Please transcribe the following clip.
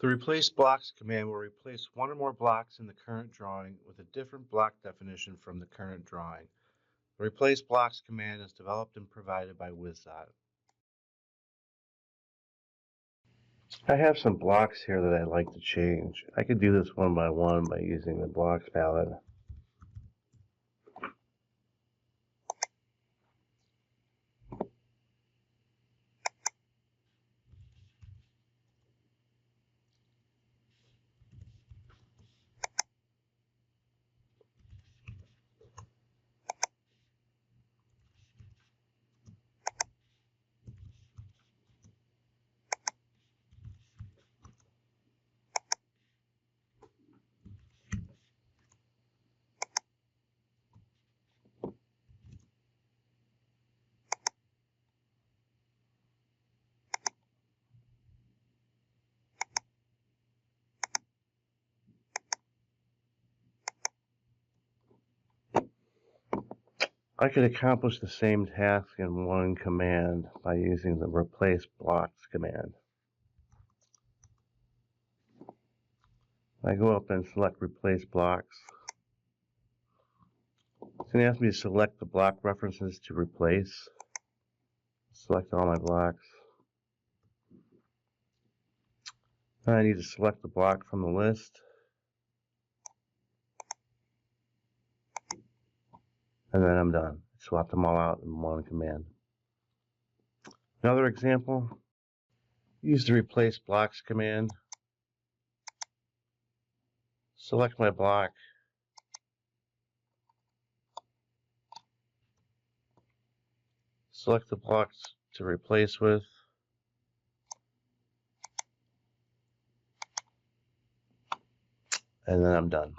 The replace blocks command will replace one or more blocks in the current drawing with a different block definition from the current drawing. The replace blocks command is developed and provided by Wizot. I have some blocks here that I'd like to change. I could do this one by one by using the blocks palette. I could accomplish the same task in one command by using the replace blocks command. I go up and select replace blocks. It's going to ask me to select the block references to replace. Select all my blocks. I need to select the block from the list. And then I'm done. Swap them all out in one command. Another example, use the replace blocks command. Select my block. Select the blocks to replace with. And then I'm done.